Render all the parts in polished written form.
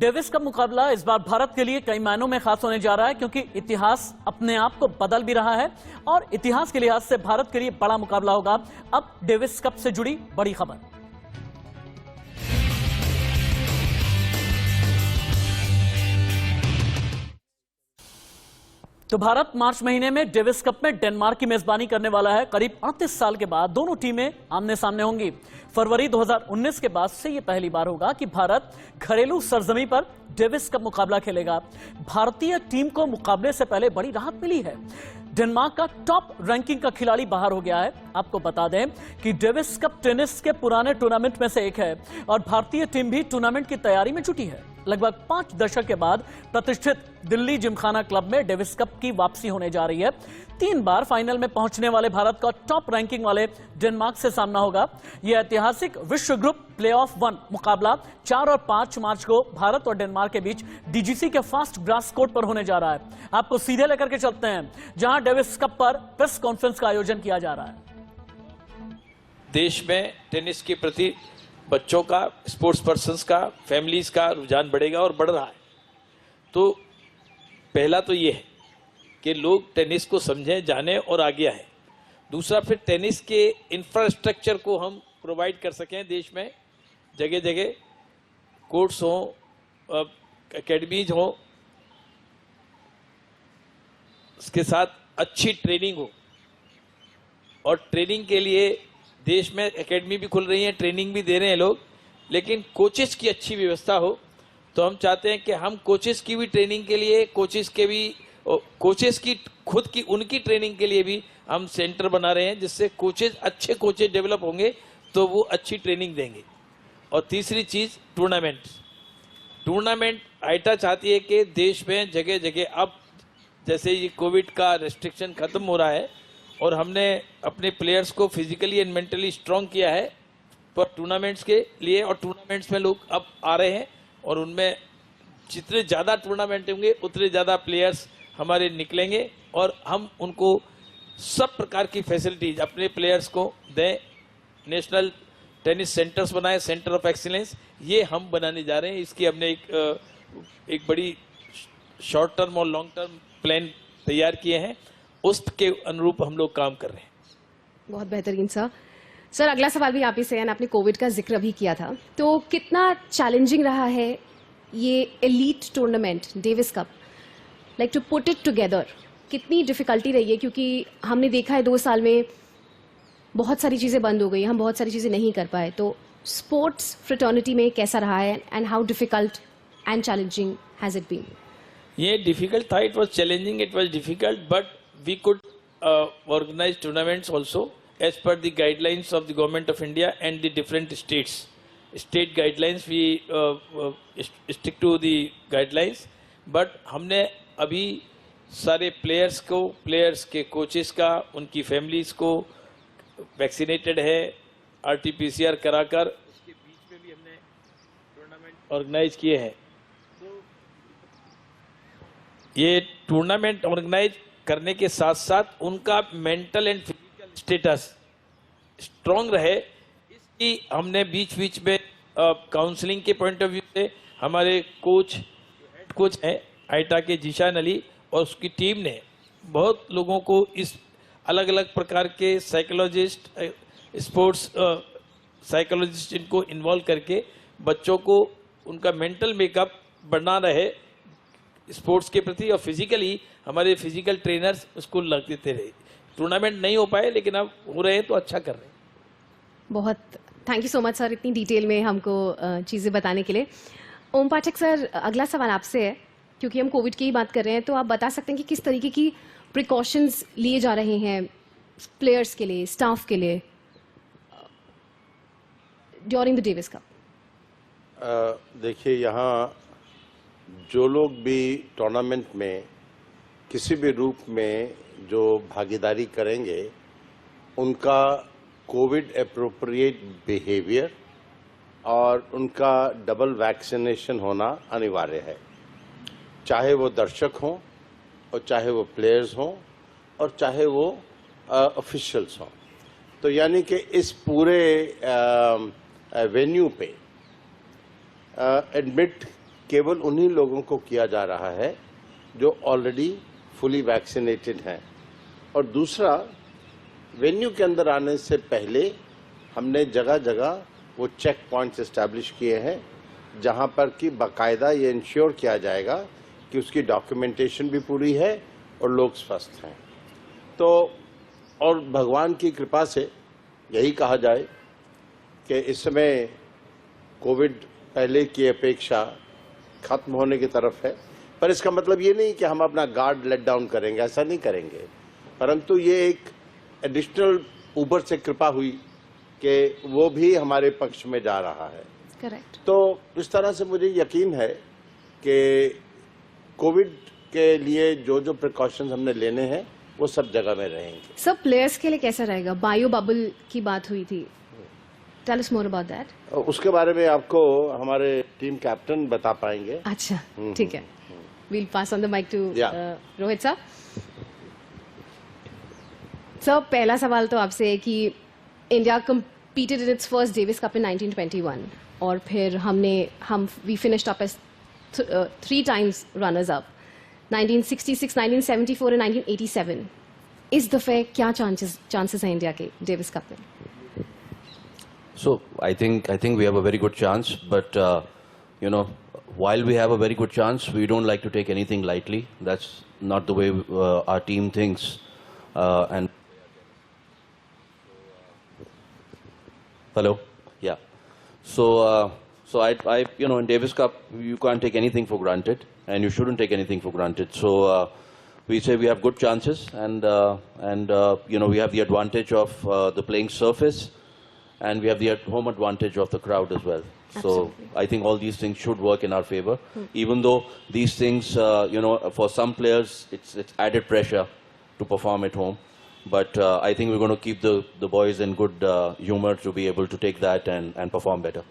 Davis cup मुकाबला इस बार भारत के लिए कई मायनों में खास होने जा रहा है, क्योंकि इतिहास अपने आप को बदल भी रहा है और इतिहास के लिहाज से भारत के लिए बड़ा मुकाबला होगा। अब डेविस कप से जुड़ी बड़ी खबर। तो भारत मार्च महीने में डेविस कप में डेनमार्क की मेजबानी करने वाला है। करीब 38 साल के बाद दोनों टीमें आमने सामने होंगी। फरवरी 2019 के बाद से यह पहली बार होगा कि भारत घरेलू सरजमी पर डेविस कप मुकाबला खेलेगा। भारतीय टीम को मुकाबले से पहले बड़ी राहत मिली है। डेनमार्क का टॉप रैंकिंग का खिलाड़ी बाहर हो गया है। आपको बता दें कि डेविस कप टेनिस के पुराने टूर्नामेंट में से एक है और भारतीय टीम भी टूर्नामेंट की तैयारी में जुटी है। लगभग 5 दशक के बाद प्रतिष्ठित दिल्ली जिमखाना क्लब में डेविस कप की वापसी होने जा रही है। 3 बार फाइनल में पहुंचने वाले भारत का टॉप रैंकिंग वाले डेनमार्क से सामना होगा। यह ऐतिहासिक विश्व ग्रुप प्लेऑफ 1 मुकाबला 4 और 5 मार्च को भारत और डेनमार्क के बीच डीजीसी के फास्ट ग्रास कोर्ट पर होने जा रहा है। आपको सीधे लेकर के चलते हैं जहां डेविस कप पर प्रेस कॉन्फ्रेंस का आयोजन किया जा रहा है। देश में टेनिस के प्रति बच्चों का, स्पोर्ट्स पर्सन्स का, फैमिलीज का रुझान बढ़ेगा और बढ़ रहा है। तो पहला तो ये है कि लोग टेनिस को समझें, जानें और आगे आए। दूसरा, फिर टेनिस के इंफ्रास्ट्रक्चर को हम प्रोवाइड कर सकें। देश में जगह जगह कोर्ट्स हों, एकेडमीज हों, उसके साथ अच्छी ट्रेनिंग हो। और ट्रेनिंग के लिए देश में एकेडमी भी खुल रही है, ट्रेनिंग भी दे रहे हैं लोग, लेकिन कोचेस की अच्छी व्यवस्था हो। तो हम चाहते हैं कि हम कोचेस की भी ट्रेनिंग के लिए, कोचेस की खुद की उनकी ट्रेनिंग के लिए भी हम सेंटर बना रहे हैं, जिससे कोचेस, अच्छे कोचेस डेवलप होंगे तो वो अच्छी ट्रेनिंग देंगे। और तीसरी चीज़, टूर्नामेंट आईटा चाहती है कि देश में जगह जगह, अब जैसे ये कोविड का रेस्ट्रिक्शन खत्म हो रहा है और हमने अपने प्लेयर्स को फिजिकली एंड मेंटली स्ट्रांग किया है पर टूर्नामेंट्स के लिए, और टूर्नामेंट्स में लोग अब आ रहे हैं और उनमें जितने ज़्यादा टूर्नामेंट होंगे उतने ज़्यादा प्लेयर्स हमारे निकलेंगे और हम उनको सब प्रकार की फैसिलिटीज अपने प्लेयर्स को दें। नेशनल टेनिस सेंटर्स बनाए, सेंटर ऑफ एक्सीलेंस, ये हम बनाने जा रहे हैं। इसकी हमने एक बड़ी शॉर्ट टर्म और लॉन्ग टर्म प्लान तैयार किए हैं, उसके अनुरूप हम लोग काम कर रहे हैं। बहुत बेहतरीन सर, अगला सवाल भी आप ही से है। आपने कोविड का जिक्र भी किया था, तो कितना चैलेंजिंग रहा है ये elite tournament Davis Cup, like to put it together? कितनी डिफिकल्टी रही है? क्योंकि हमने देखा है 2 साल में बहुत सारी चीज़ें बंद हो गई, हम बहुत सारी चीज़ें नहीं कर पाए। तो स्पोर्ट्स फ्रेटर्निटी में कैसा रहा है and how difficult and challenging has it been? ये डिफिकल्ट था, it was challenging, it was difficult, but we could organize tournaments also as per the guidelines of the government of India and the different state guidelines. We stick to the guidelines, but हमने अभी सारे players के coaches का, उनकी families को vaccinated है, RT-PCR कराकर उसके बीच में भी हमने टूर्नामेंट ऑर्गेनाइज किए हैं। ये टूर्नामेंट ऑर्गेनाइज करने के साथ साथ उनका mental and physical status strong रहे, इसकी हमने बीच बीच में काउंसलिंग के पॉइंट ऑफ व्यू से हमारे हेड कोच हैं आईटा के जीशान अली और उसकी टीम ने बहुत लोगों को इस अलग अलग प्रकार के साइकोलॉजिस्ट, स्पोर्ट्स साइकोलॉजिस्ट, इनको इन्वॉल्व करके बच्चों को उनका मेंटल मेकअप बना रहे स्पोर्ट्स के प्रति, और फिजिकली हमारे फिजिकल ट्रेनर्स उसको लग देते रहे। टूर्नामेंट नहीं हो पाए लेकिन अब हो रहे हैं तो अच्छा कर रहे हैं। बहुत thank you so much sir, इतनी डिटेल में हमको चीज़ें बताने के लिए। ओम पाठक सर, अगला सवाल आपसे है, क्योंकि हम कोविड की ही बात कर रहे हैं, तो आप बता सकते हैं कि किस तरीके की प्रिकॉशंस लिए जा रहे हैं प्लेयर्स के लिए, स्टाफ के लिए ड्यूरिंग द डेविस कप? देखिए, यहाँ जो लोग भी टूर्नामेंट में किसी भी रूप में जो भागीदारी करेंगे, उनका कोविड एप्रोप्रिएट बिहेवियर और उनका डबल वैक्सीनेशन होना अनिवार्य है, चाहे वो दर्शक हों और चाहे वो प्लेयर्स हों और चाहे वो ऑफिशियल्स हों। तो यानी कि इस पूरे वेन्यू पे एडमिट केवल उन्हीं लोगों को किया जा रहा है जो ऑलरेडी फुली वैक्सीनेटेड हैं। और दूसरा, वेन्यू के अंदर आने से पहले हमने जगह जगह वो चेक पॉइंट्स इस्टेब्लिश किए हैं जहां पर कि बाकायदा ये इंश्योर किया जाएगा कि उसकी डॉक्यूमेंटेशन भी पूरी है और लोग स्वस्थ हैं। तो और भगवान की कृपा से यही कहा जाए कि इस समय कोविड पहले की अपेक्षा खत्म होने की तरफ है, पर इसका मतलब ये नहीं कि हम अपना गार्ड लेट डाउन करेंगे, ऐसा नहीं करेंगे, परंतु ये एक एडिशनल ऊपर से कृपा हुई कि वो भी हमारे पक्ष में जा रहा है। करेक्ट। तो इस तरह से मुझे यकीन है कि कोविड के लिए जो जो प्रिकॉशंस हमने लेने हैं वो सब जगह में रहेंगे। सब प्लेयर्स के लिए कैसा रहेगा? बायो बबल की बात हुई थी, tell us more about that. उसके बारे में आपको हमारे टीम कैप्टन बता पाएंगे। अच्छा, ठीक है, we'll pass on the mic to Rohit साहब। सर, पहला सवाल तो आपसे है कि India competed in its first Davis Cup in 1921 और फिर we finished up as 3 times runners up, 1966, 1974 and 1987. इस दफे क्या chances हैं इंडिया के डेविस कप में? So I think we have a very good chance, but while we have a very good chance, we don't like to take anything lightly. That's not the way our team thinks. And hello, yeah. So I in Davis Cup you can't take anything for granted, and you shouldn't take anything for granted. So we say we have good chances, and we have the advantage of the playing surface. And we have the home advantage of the crowd as well. Absolutely. So I think all these things should work in our favor. Even though these things, for some players, it's added pressure to perform at home. But I think we're going to keep the boys in good humor to be able to take that and perform better.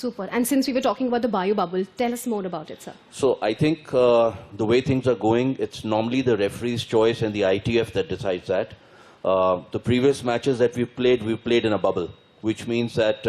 Super. And since we were talking about the bio bubble, tell us more about it, sir. So I think the way things are going, it's normally the referee's choice and the ITF that decides that. The previous matches that we've played in a bubble, which means that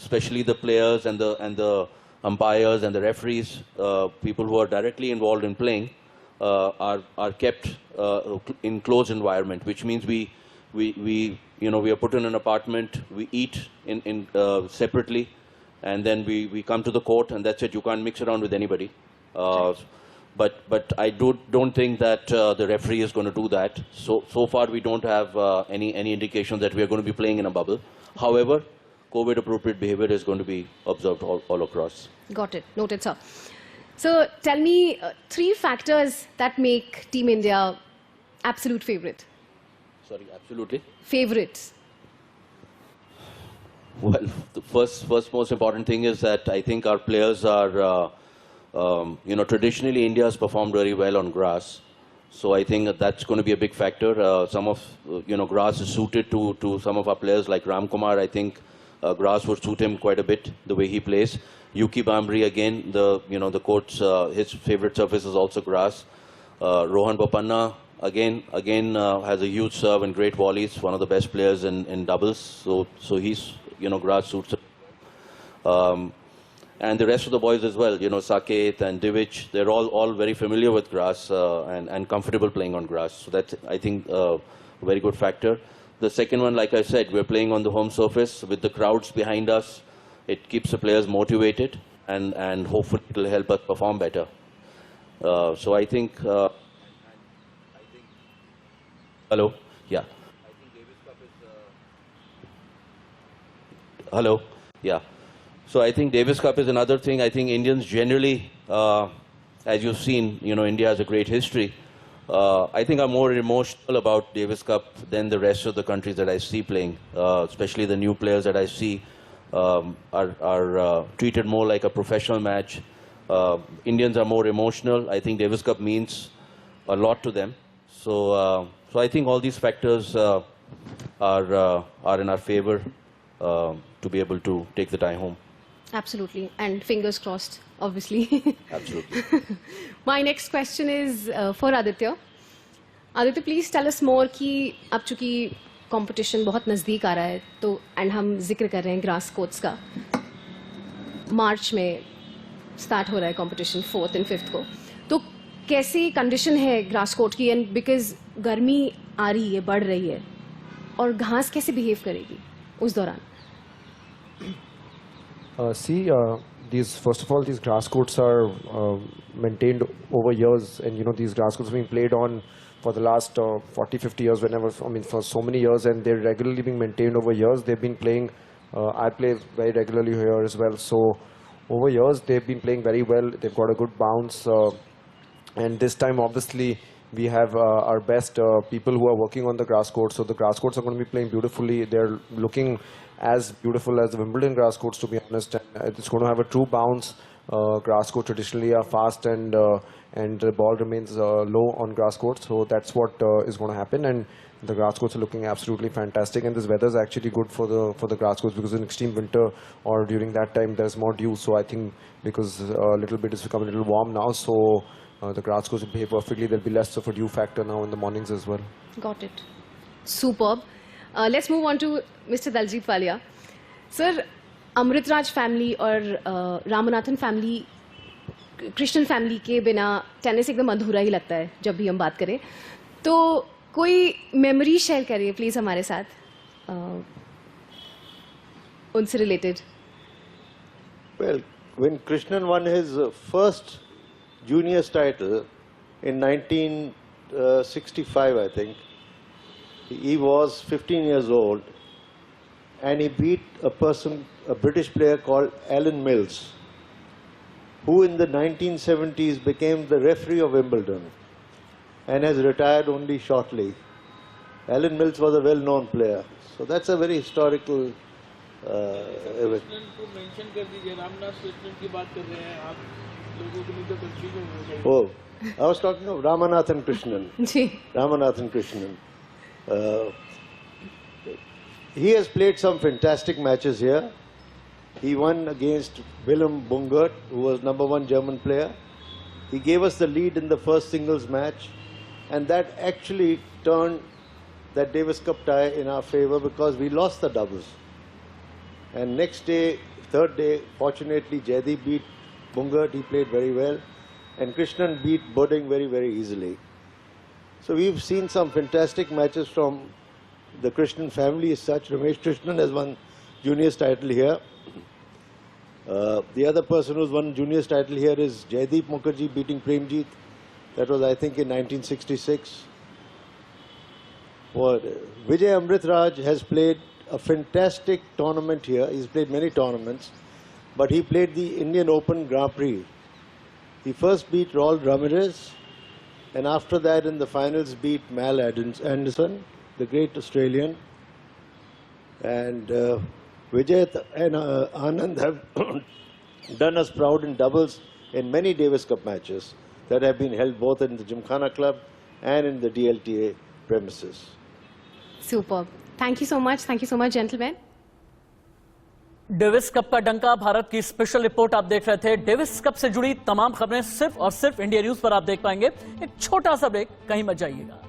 especially the players and the umpires and the referees, people who are directly involved in playing, are kept in closed environment, which means we are put in an apartment, we eat in separately, and then we come to the court, and that's it. You can't mix around with anybody. But I don't think that the referee is going to do that. So far we don't have any indication that we are going to be playing in a bubble. However, COVID appropriate behavior is going to be observed all across. Got it. Noted, sir. So tell me 3 factors that make Team India absolute favorite. Sorry, absolutely. Favorites. Well, the first most important thing is that I think our players are, traditionally India has performed very well on grass. So I think that's going to be a big factor. Some of, grass is suited to some of our players like Ram Kumar. I think grass would suit him quite a bit, the way he plays. Yuki Bambri, again, the court's, his favorite surface is also grass. Rohan Bopanna, again has a huge serve and great volleys, one of the best players in doubles. So he's, grass suits him. And the rest of the boys as well, Saket and Divic, they're all very familiar with grass and comfortable playing on grass. So that's, I think, a very good factor. The second one, like I said, we're playing on the home surface with the crowds behind us. It keeps the players motivated and hopefully it will help us perform better. So I think... hello? Yeah. I think Davis Cup is... hello? Yeah. So I think Davis Cup is another thing. I think Indians generally, as you've seen, India has a great history. I think I'm more emotional about Davis Cup than the rest of the countries that I see playing, especially the new players that I see are treated more like a professional match. Indians are more emotional. I think Davis Cup means a lot to them. So I think all these factors are in our favor to be able to take the tie home. Absolutely. And fingers crossed, obviously. Absolutely. My next question is for Aditya. Aditya, please tell us more कि अब चूंकि competition बहुत नज़दीक आ रहा है तो and हम जिक्र कर रहे हैं ग्रास कोर्ट्स का, मार्च में स्टार्ट हो रहा है कंपटीशन 4th and 5th को, तो कैसी कंडीशन है ग्रास कोर्ट की? एंड बिकॉज गर्मी आ रही है, बढ़ रही है, और घास कैसे बिहेव करेगी उस दौरान? These, first of all, these grass courts are maintained over years, and these grass courts have been played on for the last 40-50 years, for so many years, and they're regularly being maintained over years. They've been playing, I play very regularly here as well, so over years they've been playing very well. They've got a good bounce, and this time obviously we have our best people who are working on the grass courts, so the grass courts are going to be playing beautifully. They're looking as beautiful as the Wimbledon grass courts, to be honest, and it's going to have a true bounce. Grass courts traditionally are fast, and the ball remains low on grass courts, so that's what is going to happen. And the grass courts are looking absolutely fantastic, and this weather is actually good for the grass courts, because in extreme winter or during that time there's more dew. So I think because a little bit it's become a little warm now, so the grass courts will behave perfectly. There'll be less of a dew factor now in the mornings as well. Got it. Superb. Let's move on to Mr. Daljit Walia. Sir, Amritraj family और Ramanathan family, Krishnan family के बिना tennis एकदम अधूरा ही लगता है जब भी हम बात करें. तो कोई मेमोरी शेयर करिए प्लीज हमारे साथ उनसे related. Well, when Krishnan won his first juniors title in 1965, I think, he was 15 years old, and he beat a British player called Alan Mills, who in the 1970s became the referee of Wimbledon and has retired only shortly. Alan Mills was a well-known player, so that's a very historical event. Oh, I was talking of Ramanathan Krishnan. Ramanathan Krishnan. He has played some fantastic matches here. He won against Willem Bungert, who was #1 German player. He gave us the lead in the first singles match, and that actually turned that Davis Cup tie in our favor, because we lost the doubles. And next day, third day, fortunately, Jaydeep beat Bungert. He played very well, and Krishnan beat Boding very, very easily. So we've seen some fantastic matches from the Krishnan family as such. Ramesh Krishnan has won juniors title here. The other person who's won juniors title here is Jaydeep Mukherjee beating Premjit. That was, I think, in 1966. Vijay Amritraj has played a fantastic tournament here. He's played many tournaments, but he played the Indian Open Grand Prix. He first beat Raul Ramirez, and after that in the finals beat Mal Anderson, the great Australian. And Vijay and Anand have done us proud in doubles in many Davis Cup matches that have been held both in the Gymkhana Club and in the DLTA premises. Superb. Thank you so much. Thank you so much, gentlemen. Davis cup का डंका, भारत की special report आप देख रहे थे. Davis cup से जुड़ी तमाम खबरें सिर्फ और सिर्फ इंडिया न्यूज पर आप देख पाएंगे. एक छोटा सा ब्रेक, कहीं मत जाइएगा.